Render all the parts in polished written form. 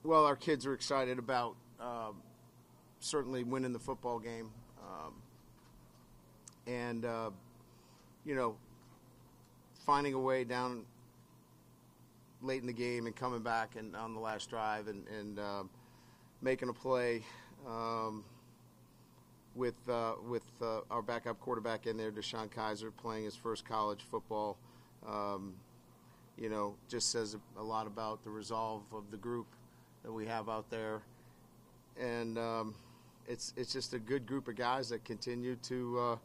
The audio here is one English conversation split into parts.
Well, our kids are excited about certainly winning the football game, and finding a way down late in the game and coming back and on the last drive and making a play with our backup quarterback in there, Deshaun Kaiser, playing his first college football. Just says a lot about the resolve of the group that we have out there, and it's just a good group of guys that continue to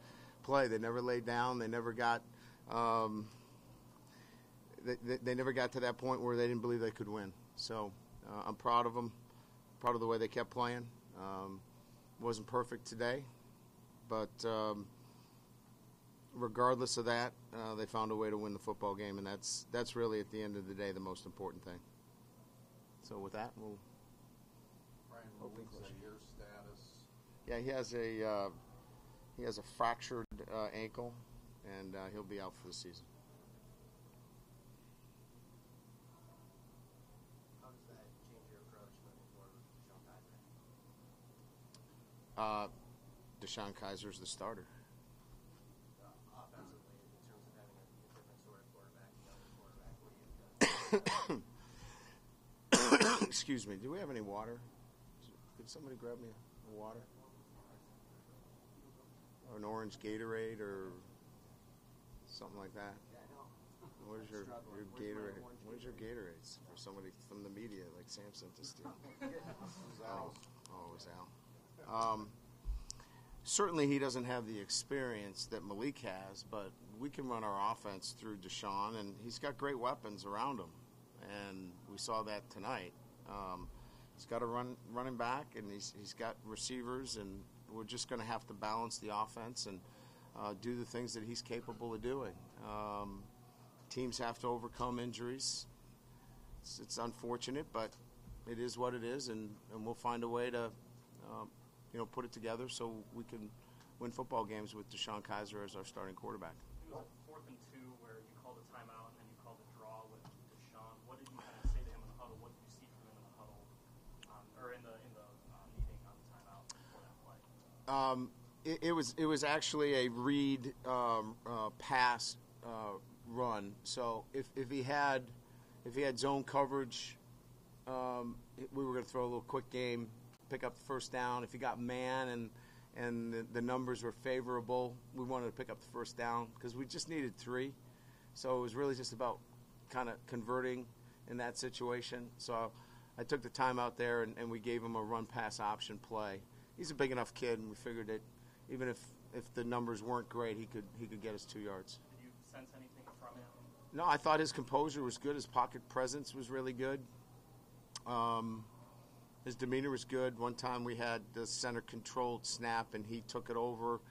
play. They never laid down. They never got they never got to that point where they didn't believe they could win. So I'm proud of them, proud of the way they kept playing. Wasn't perfect today, but regardless of that, they found a way to win the football game, and that's really at the end of the day the most important thing. So with that, we'll open question. Your status? Yeah, he has a fractured ankle, and he'll be out for the season. How does that change your approach moving forward with Deshaun Kaiser? Deshaun Kaiser's the starter. Offensively, in terms of having a different sort of quarterback, younger quarterback, what do you have? Excuse me. Do we have any water? Could somebody grab me a water? Or an orange Gatorade or something like that? Yeah, I know. Where's your Gatorade? Where's your Gatorades for somebody from the media like Sam sent to steal? Oh, it was Al. Certainly he doesn't have the experience that Malik has, but we can run our offense through Deshaun, and he's got great weapons around him, and we saw that tonight. He's got a running back, and he's got receivers, and we're just going to have to balance the offense and do the things that he's capable of doing. Teams have to overcome injuries. It's unfortunate, but it is what it is, and we'll find a way to put it together so we can win football games with Deshaun Kaiser as our starting quarterback. It was a 4th and 2 where you called a timeout and then you called a draw with Deshaun. What did you kind of say to him in the huddle? What did you see from him in the huddle or in the meeting on the timeout before that play? It was actually a read pass run. So if he had zone coverage, we were going to throw a little quick game, pick up the first down. If he got man and the numbers were favorable, we wanted to pick up the first down because we just needed 3. So it was really just about kind of converting in that situation. So I took the time out there and we gave him a run-pass option play. He's a big enough kid, and we figured that even if the numbers weren't great, he could get us 2 yards. Did you sense anything from him? No, I thought his composure was good. His pocket presence was really good. His demeanor was good. One time we had the center controlled snap, and he took it over.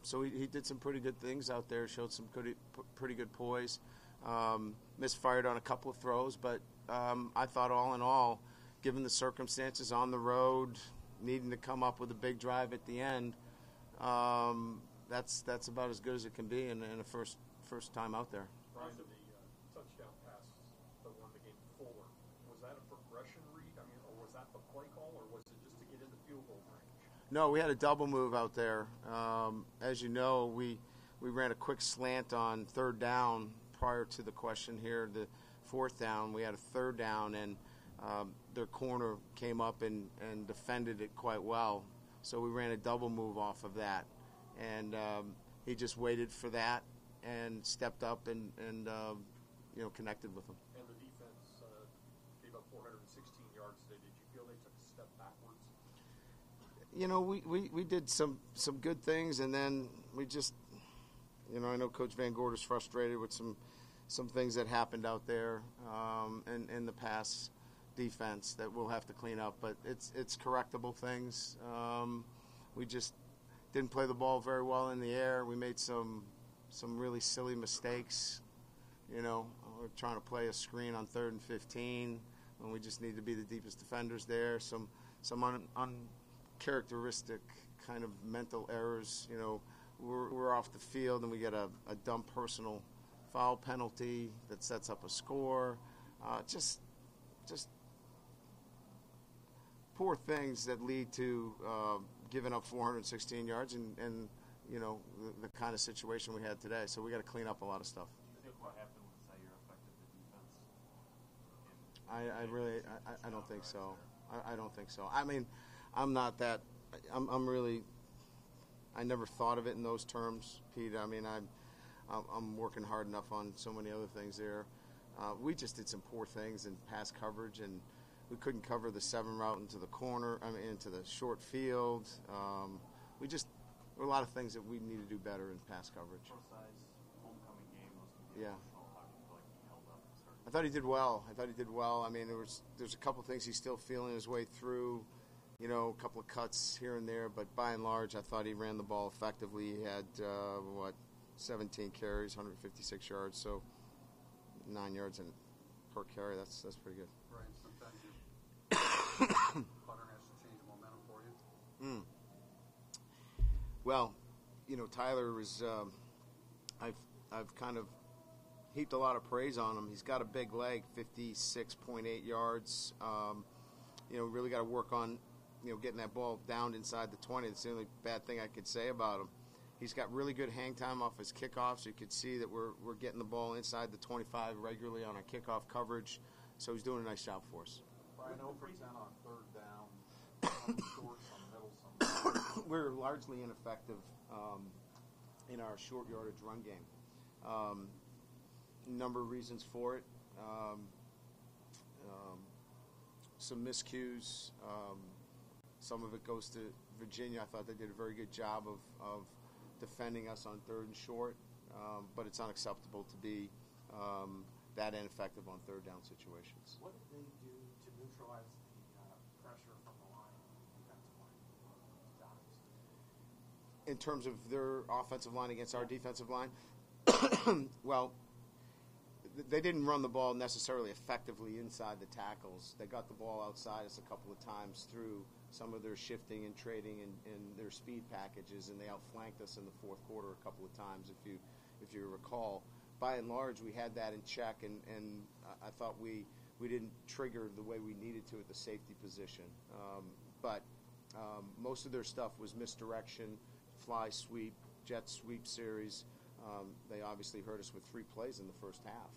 So he did some pretty good things out there, showed some pretty good poise. Misfired on a couple of throws, but I thought all in all, given the circumstances on the road, needing to come up with a big drive at the end, that's about as good as it can be in a first time out there. Brian, the touchdown pass that won the game forward, was that a progression read? Or was that the play call, or was it just to get in the field goal range? No, we had a double move out there. As you know, we ran a quick slant on 3rd down prior to the question here. The 4th down, we had a 3rd down, and their corner came up and defended it quite well. So we ran a double move off of that, and he just waited for that and stepped up and connected with him. And the defense gave up 416 yards today. Did you feel they took a step backwards? We did some good things, and then we just, I know Coach Van Gorder's frustrated with some things that happened out there in the pass defense that we'll have to clean up, but it's correctable things. We just didn't play the ball very well in the air. We made some really silly mistakes. We're trying to play a screen on 3rd and 15 when we just need to be the deepest defenders there. Some uncharacteristic kind of mental errors. We're off the field and we get a dumb personal foul penalty that sets up a score. Just poor things that lead to giving up 416 yards and you know, the kind of situation we had today. So we got to clean up a lot of stuff. Do you think what happened was how you're affected the defense? I really don't think so. I don't think so. I mean, I'm not that. I'm really. I never thought of it in those terms, Pete. I mean, I'm working hard enough on so many other things there. We just did some poor things in pass coverage, and we couldn't cover the 7 route into the corner. I mean, into the short field. We just. There were a lot of things that we need to do better in pass coverage. Pro size homecoming game was going to be emotional. How do you feel like he held up and started? I thought he did well. I mean, there's a couple things he's still feeling his way through. You know, a couple of cuts here and there, but by and large, I thought he ran the ball effectively. He had 17 carries, 156 yards, so 9 yards per carry. That's pretty good. Brian, sometimes your putter has to change momentum for you. Well, you know, Tyler was. I've kind of heaped a lot of praise on him. He's got a big leg, 56.8 yards. You know, really got to work on, you know, getting that ball down inside the 20. That's the only bad thing I could say about him. He's got really good hang time off his kickoffs. You could see that we're getting the ball inside the 25 regularly on our kickoff coverage. So he's doing a nice job for us. Brian, 0 for 10 on third down, some short, some middle, some We're largely ineffective in our short yardage run game. Number of reasons for it. Some miscues. Some of it goes to Virginia. I thought they did a very good job of defending us on third and short, but it's unacceptable to be that ineffective on third down situations. What did they do to neutralize the pressure from the line, defensive line? In terms of their offensive line against our defensive line, well, they didn't run the ball necessarily effectively inside the tackles. They got the ball outside us a couple of times through some of their shifting and trading and their speed packages, and they outflanked us in the fourth quarter a couple of times, if you recall. By and large, we had that in check, and I thought we didn't trigger the way we needed to at the safety position. But most of their stuff was misdirection, fly sweep, jet sweep series. They obviously hurt us with 3 plays in the first half.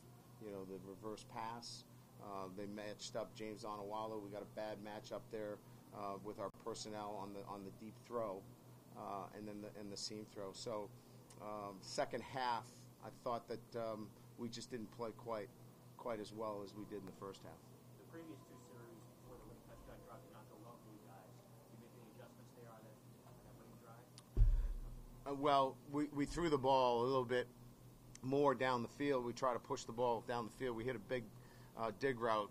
You know, the reverse pass. They matched up James Onawalo. We got a bad matchup there with our personnel on the deep throw, and then the seam throw. So second half, I thought that we just didn't play quite as well as we did in the first half. The previous 2 series before the winning touchdown drive did not go well for you guys. Did you make any adjustments there on that winning drive? Well, we threw the ball a little bit more down the field. We tried to push the ball down the field. We hit a big dig route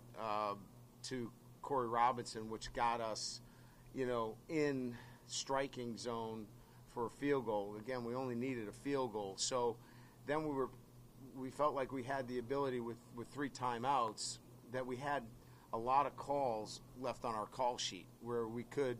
to Corey Robinson, which got us, you know, in striking zone for a field goal. Again, we only needed a field goal. So then we felt like we had the ability with 3 timeouts that we had a lot of calls left on our call sheet where we could,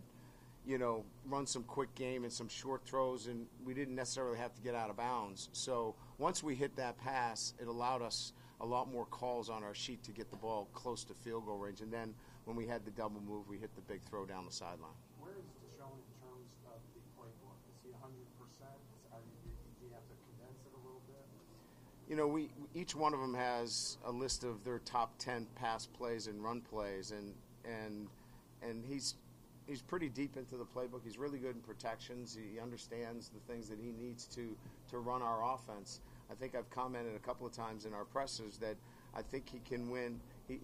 you know, run some quick game and some short throws, and we didn't necessarily have to get out of bounds. So once we hit that pass, it allowed us a lot more calls on our sheet to get the ball close to field goal range. And then when we had the double move, we hit the big throw down the sideline. Where is Deshaun in terms of the playbook? Is he 100%? Do you have to condense it a little bit? You know, each one of them has a list of their top 10 pass plays and run plays, and he's pretty deep into the playbook. He's really good in protections. He understands the things that he needs to run our offense. I think I've commented a couple of times in our pressers that I think he can win. He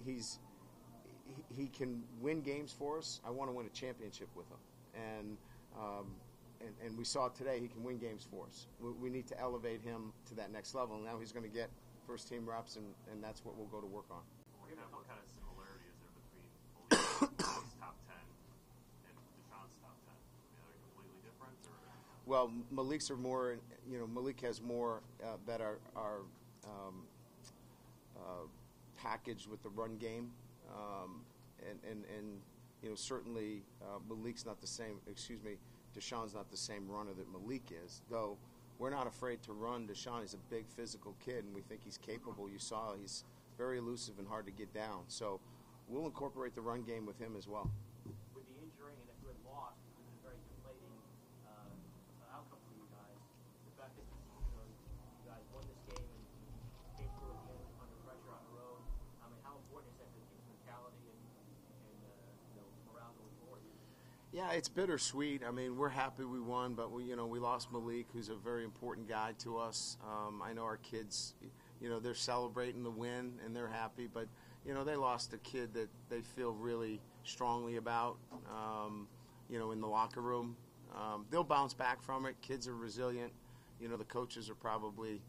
can win games for us. I want to win a championship with him, and we saw today he can win games for us. We need to elevate him to that next level. Now he's going to get first team reps, and that's what we'll go to work on. What kind of similarity is there between Malik's top 10 and Deshaun's top 10? Are they completely different? Or? Well, Malik's are more. You know, Malik has more that are packaged with the run game, and you know, certainly Malik's not the same. Deshaun's not the same runner that Malik is. Though we're not afraid to run Deshaun. He's a big physical kid, and we think he's capable. You saw he's very elusive and hard to get down. So we'll incorporate the run game with him as well. With the injury, and if you had lost, it would have been a very deflating outcome for you guys. The fact that you guys won this game and came through at the end under pressure on the road. I mean, how important is that to the team's mentality and morale going forward? Yeah, it's bittersweet. I mean, we're happy we won, but we lost Malik, who's a very important guy to us. I know our kids, they're celebrating the win and they're happy, but they lost a kid that they feel really strongly about. In the locker room, they'll bounce back from it. Kids are resilient. The coaches are probably,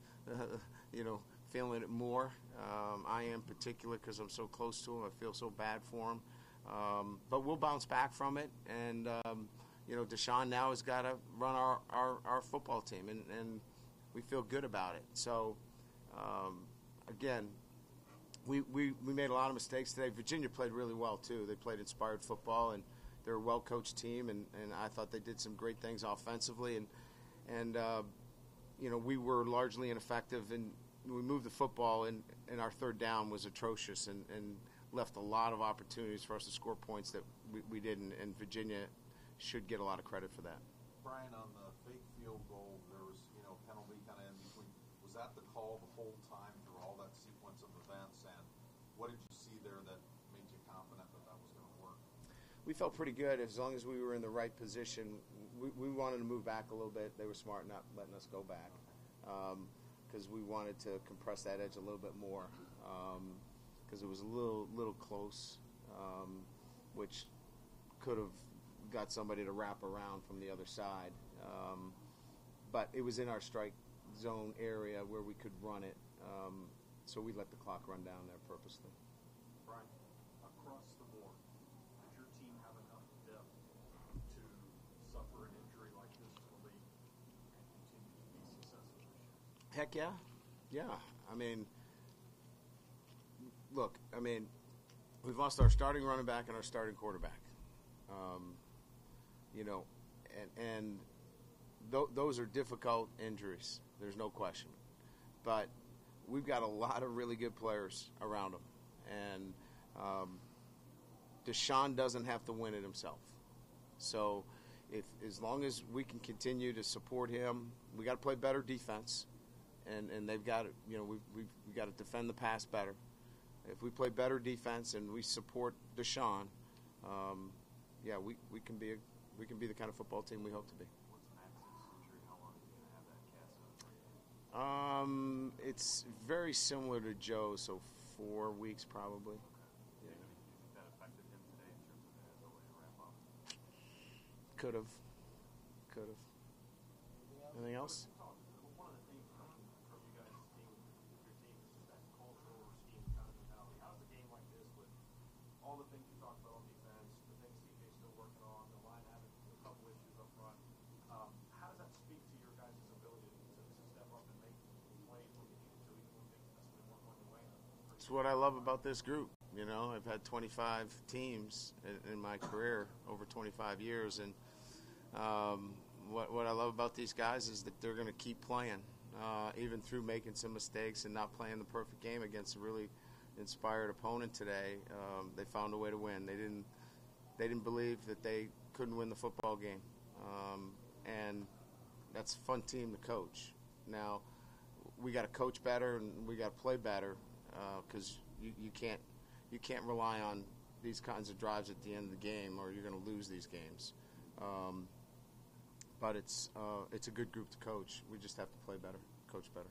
feeling it more. I am particular because I'm so close to him. I feel so bad for him. But we'll bounce back from it, and Deshaun now has got to run our football team, and we feel good about it. So, again, we made a lot of mistakes today. Virginia played really well too. They played inspired football, and they're a well-coached team, and I thought they did some great things offensively, and we were largely ineffective, and we moved the football, and our third down was atrocious, and left a lot of opportunities for us to score points that we didn't, and Virginia should get a lot of credit for that. Brian, on the fake field goal, there was, penalty kind of in between. Was that the call the whole time through all that sequence of events? And what did you see there that made you confident that that was going to work? We felt pretty good as long as we were in the right position. We wanted to move back a little bit. They were smart not letting us go back because we wanted to compress that edge a little bit more. Because it was a little close, which could have got somebody to wrap around from the other side. But it was in our strike zone area where we could run it, so we let the clock run down there purposely. Brian, across the board, does your team have enough depth to suffer an injury like this to the league and continue to be successful this year? Heck yeah. Yeah. I mean, look, we've lost our starting running back and our starting quarterback. And those are difficult injuries. There's no question. But we've got a lot of really good players around them. And Deshaun doesn't have to win it himself. So as long as we can continue to support him, we got to play better defense. And they've got to, we've got to defend the pass better. If we play better defense and we support Deshaun, we can be the kind of football team we hope to be. What's Max's injury? How long is he going to have that cast out? It's very similar to Joe's, so 4 weeks probably. Okay. Yeah. Do you think that affected him today in terms of the ability to ramp up? Could have. Anything else? One of the things from you guys' team, with your team, is just that cultural or scheme kind of mentality. How's a game like this with all the things you talked about on defense, the things CJ's still working on, the line having a couple issues up front? How does that speak to your guys' ability to step up and make plays when you need to, even when things necessarily weren't going your way? It's what I love about this group. I've had 25 teams in my career, over 25 years, and what I love about these guys is that they're going to keep playing, even through making some mistakes and not playing the perfect game against a really inspired opponent today. They found a way to win. They didn't believe that they couldn't win the football game, and that's a fun team to coach. Now we got to coach better and we got to play better because you can't rely on these kinds of drives at the end of the game or you're going to lose these games. But it's a good group to coach. We just have to play better, coach better.